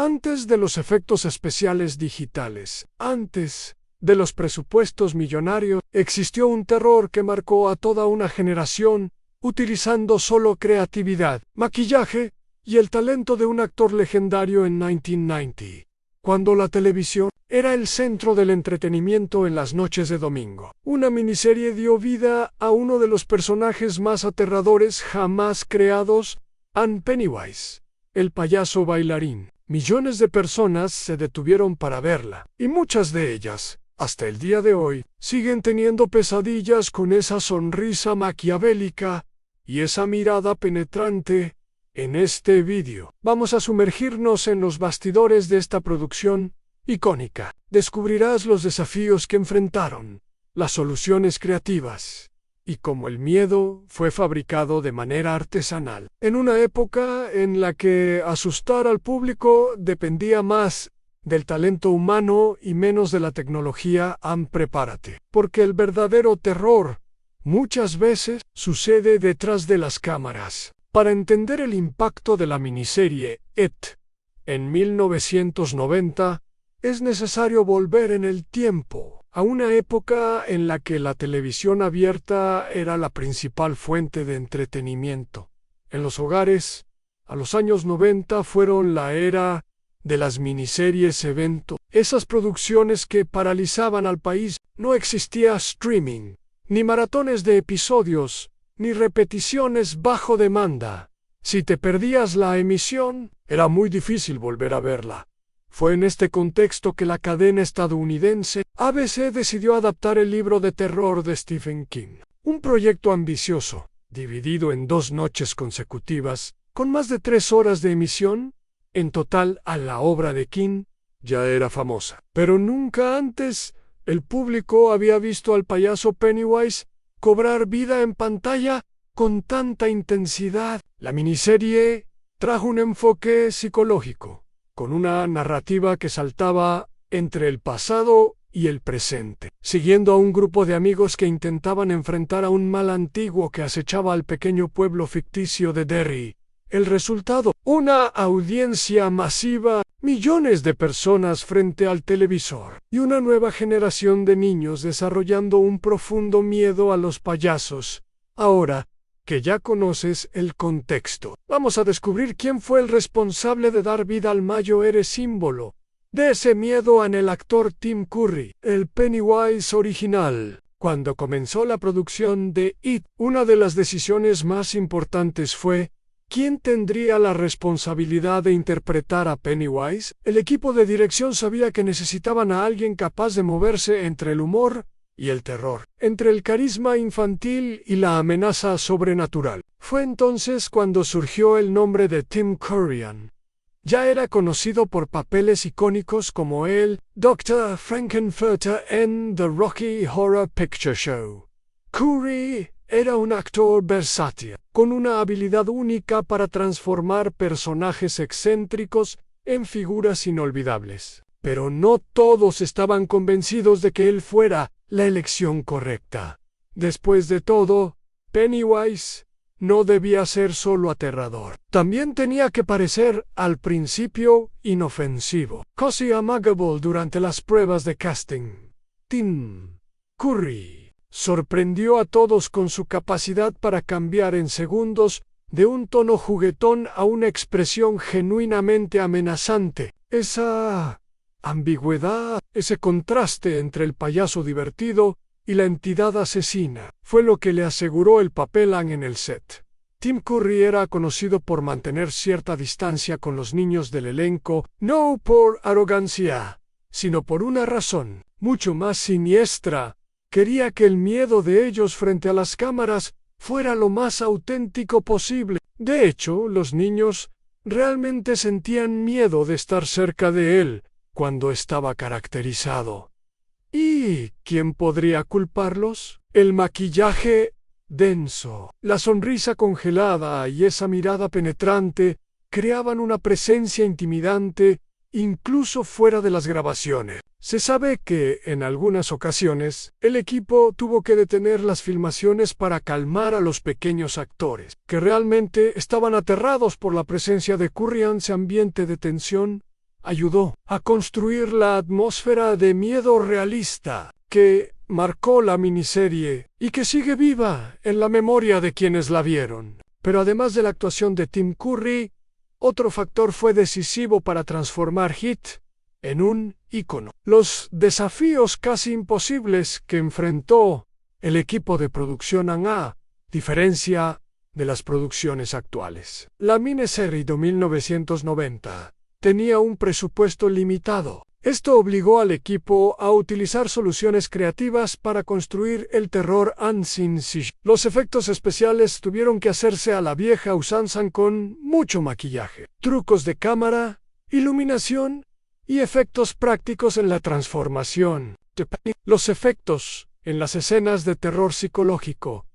Antes de los efectos especiales digitales, antes de los presupuestos millonarios, existió un terror que marcó a toda una generación, utilizando solo creatividad, maquillaje y el talento de un actor legendario en 1990, cuando la televisión era el centro del entretenimiento en las noches de domingo. Una miniserie dio vida a uno de los personajes más aterradores jamás creados, Pennywise, el payaso bailarín. Millones de personas se detuvieron para verla, y muchas de ellas, hasta el día de hoy, siguen teniendo pesadillas con esa sonrisa maquiavélica y esa mirada penetrante. En este vídeo, vamos a sumergirnos en los bastidores de esta producción icónica. Descubrirás los desafíos que enfrentaron, las soluciones creativas, y cómo el miedo fue fabricado de manera artesanal. En una época en la que asustar al público dependía más del talento humano y menos de la tecnología, prepárate, porque el verdadero terror muchas veces sucede detrás de las cámaras. Para entender el impacto de la miniserie It en 1990, es necesario volver en el tiempo, a una época en la que la televisión abierta era la principal fuente de entretenimiento. En los hogares, a los años 90 fueron la era de las miniseries evento, esas producciones que paralizaban al país. No existía streaming, ni maratones de episodios, ni repeticiones bajo demanda. Si te perdías la emisión, era muy difícil volver a verla. Fue en este contexto que la cadena estadounidense ABC decidió adaptar el libro de terror de Stephen King. Un proyecto ambicioso, dividido en 2 noches consecutivas, con más de 3 horas de emisión. En total, la obra de King ya era famosa. Pero nunca antes el público había visto al payaso Pennywise cobrar vida en pantalla con tanta intensidad. La miniserie trajo un enfoque psicológico, con una narrativa que saltaba entre el pasado y el presente, siguiendo a un grupo de amigos que intentaban enfrentar a un mal antiguo que acechaba al pequeño pueblo ficticio de Derry. El resultado, una audiencia masiva, millones de personas frente al televisor, y una nueva generación de niños desarrollando un profundo miedo a los payasos. Ahora que ya conoces el contexto, vamos a descubrir quién fue el responsable de dar vida al mayor símbolo de ese miedo en el actor Tim Curry, el Pennywise original. Cuando comenzó la producción de It, una de las decisiones más importantes fue: ¿quién tendría la responsabilidad de interpretar a Pennywise? El equipo de dirección sabía que necesitaban a alguien capaz de moverse entre el humor y el terror, entre el carisma infantil y la amenaza sobrenatural. Fue entonces cuando surgió el nombre de Tim Curry. Ya era conocido por papeles icónicos como el Dr. Frankenfurter en The Rocky Horror Picture Show. Curry era un actor versátil, con una habilidad única para transformar personajes excéntricos en figuras inolvidables. Pero no todos estaban convencidos de que él fuera la elección correcta. Después de todo, Pennywise no debía ser solo aterrador. También tenía que parecer, al principio, inofensivo, casi amigable durante las pruebas de casting. Tim Curry sorprendió a todos con su capacidad para cambiar en segundos de un tono juguetón a una expresión genuinamente amenazante. Esa ambigüedad, ese contraste entre el payaso divertido y la entidad asesina, fue lo que le aseguró el papel en el set. Tim Curry era conocido por mantener cierta distancia con los niños del elenco, no por arrogancia, sino por una razón mucho más siniestra. Quería que el miedo de ellos frente a las cámaras fuera lo más auténtico posible. De hecho, los niños realmente sentían miedo de estar cerca de él cuando estaba caracterizado. ¿Y quién podría culparlos? El maquillaje denso, la sonrisa congelada y esa mirada penetrante creaban una presencia intimidante incluso fuera de las grabaciones. Se sabe que, en algunas ocasiones, el equipo tuvo que detener las filmaciones para calmar a los pequeños actores, que realmente estaban aterrados por la presencia de Curry. Ese ambiente de tensión ayudó a construir la atmósfera de miedo realista que marcó la miniserie y que sigue viva en la memoria de quienes la vieron. Pero además de la actuación de Tim Curry, otro factor fue decisivo para transformar Heat en un ícono. Los desafíos casi imposibles que enfrentó el equipo de producción a diferencia de las producciones actuales. La miniserie de 1990 tenía un presupuesto limitado. Esto obligó al equipo a utilizar soluciones creativas para construir el terror unseen. Los efectos especiales tuvieron que hacerse a la vieja usanza con mucho maquillaje, trucos de cámara, iluminación y efectos prácticos en la transformación. Los efectos en las escenas de terror psicológico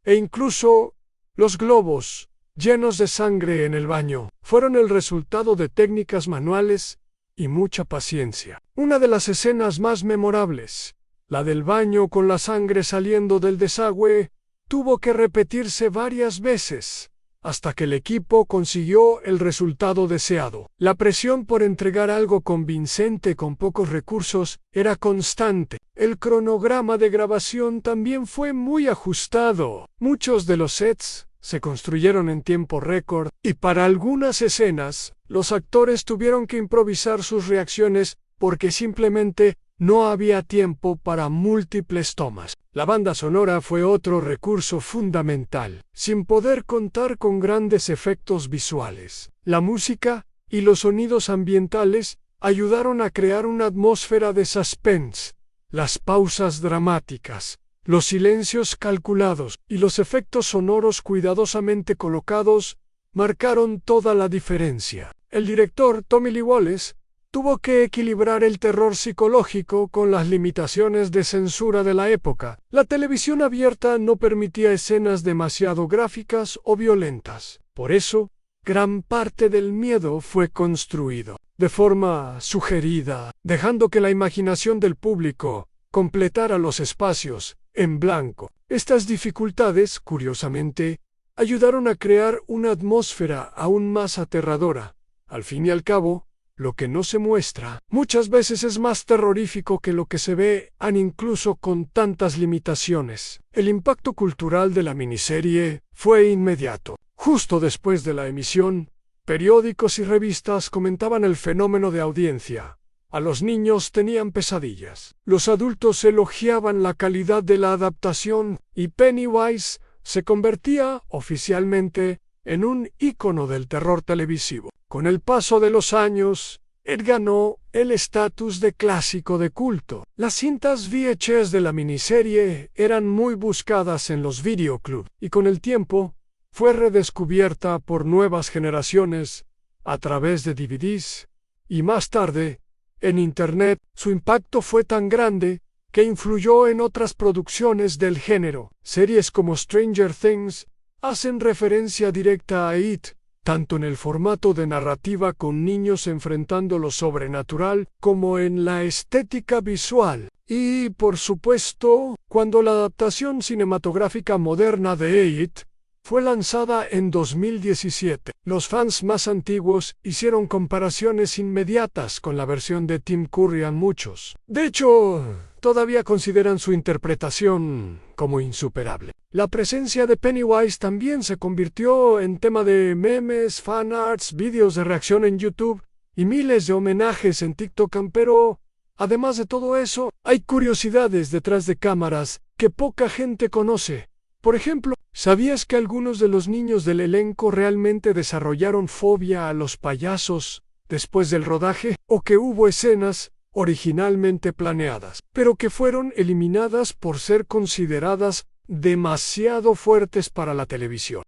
e incluso los globos llenos de sangre en el baño fueron el resultado de técnicas manuales y mucha paciencia. Una de las escenas más memorables, la del baño con la sangre saliendo del desagüe, tuvo que repetirse varias veces hasta que el equipo consiguió el resultado deseado. La presión por entregar algo convincente con pocos recursos era constante. El cronograma de grabación también fue muy ajustado. Muchos de los sets se construyeron en tiempo récord y para algunas escenas los actores tuvieron que improvisar sus reacciones porque simplemente no había tiempo para múltiples tomas. La banda sonora fue otro recurso fundamental. Sin poder contar con grandes efectos visuales, la música y los sonidos ambientales ayudaron a crear una atmósfera de suspense. Las pausas dramáticas, los silencios calculados y los efectos sonoros cuidadosamente colocados marcaron toda la diferencia. El director Tommy Lee Wallace tuvo que equilibrar el terror psicológico con las limitaciones de censura de la época. La televisión abierta no permitía escenas demasiado gráficas o violentas. Por eso, gran parte del miedo fue construido de forma sugerida, dejando que la imaginación del público completara los espacios en blanco. Estas dificultades, curiosamente, ayudaron a crear una atmósfera aún más aterradora. Al fin y al cabo, lo que no se muestra muchas veces es más terrorífico que lo que se ve, incluso con tantas limitaciones. El impacto cultural de la miniserie fue inmediato. Justo después de la emisión, periódicos y revistas comentaban el fenómeno de audiencia. A los niños tenían pesadillas. Los adultos elogiaban la calidad de la adaptación y Pennywise se convertía oficialmente en un ícono del terror televisivo. Con el paso de los años, él ganó el estatus de clásico de culto. Las cintas VHS de la miniserie eran muy buscadas en los videoclubs y con el tiempo fue redescubierta por nuevas generaciones a través de DVDs y más tarde en Internet. Su impacto fue tan grande que influyó en otras producciones del género. Series como Stranger Things hacen referencia directa a It, tanto en el formato de narrativa con niños enfrentando lo sobrenatural como en la estética visual. Y, por supuesto, cuando la adaptación cinematográfica moderna de It fue lanzada en 2017, los fans más antiguos hicieron comparaciones inmediatas con la versión de Tim Curry. Muchos, de hecho, todavía consideran su interpretación como insuperable. La presencia de Pennywise también se convirtió en tema de memes, fanarts, vídeos de reacción en YouTube y miles de homenajes en TikTok. Pero, además de todo eso, hay curiosidades detrás de cámaras que poca gente conoce. Por ejemplo, ¿sabías que algunos de los niños del elenco realmente desarrollaron fobia a los payasos después del rodaje? ¿O que hubo escenas originalmente planeadas, pero que fueron eliminadas por ser consideradas demasiado fuertes para la televisión?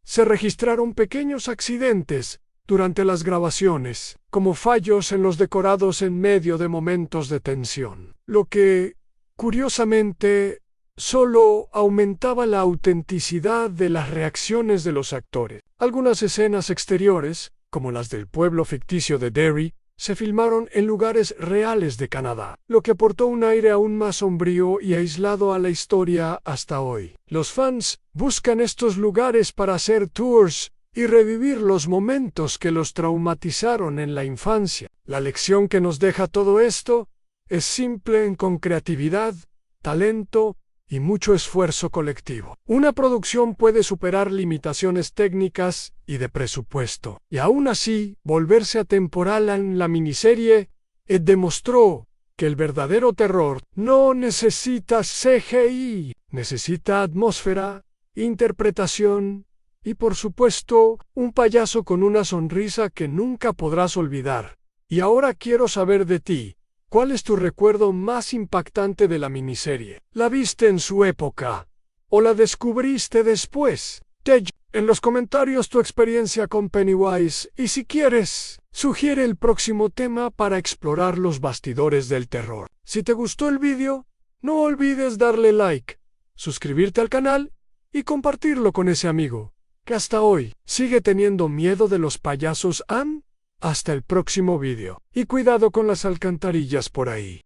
Se registraron pequeños accidentes durante las grabaciones, como fallos en los decorados en medio de momentos de tensión, lo que, curiosamente, solo aumentaba la autenticidad de las reacciones de los actores. Algunas escenas exteriores, como las del pueblo ficticio de Derry, se filmaron en lugares reales de Canadá, lo que aportó un aire aún más sombrío y aislado a la historia hasta hoy. Los fans buscan estos lugares para hacer tours y revivir los momentos que los traumatizaron en la infancia. La lección que nos deja todo esto es simple con creatividad, talento y mucho esfuerzo colectivo. Una producción puede superar limitaciones técnicas y de presupuesto, y aún así volverse atemporal. En la miniserie demostró que el verdadero terror no necesita CGI, necesita atmósfera, interpretación y, por supuesto, un payaso con una sonrisa que nunca podrás olvidar. Y ahora quiero saber de ti. ¿Cuál es tu recuerdo más impactante de la miniserie? ¿La viste en su época o la descubriste después? En los comentarios tu experiencia con Pennywise y, si quieres, sugiere el próximo tema para explorar los bastidores del terror. Si te gustó el vídeo, no olvides darle like, suscribirte al canal y compartirlo con ese amigo que hasta hoy sigue teniendo miedo de los payasos. Hasta el próximo vídeo. Y cuidado con las alcantarillas por ahí.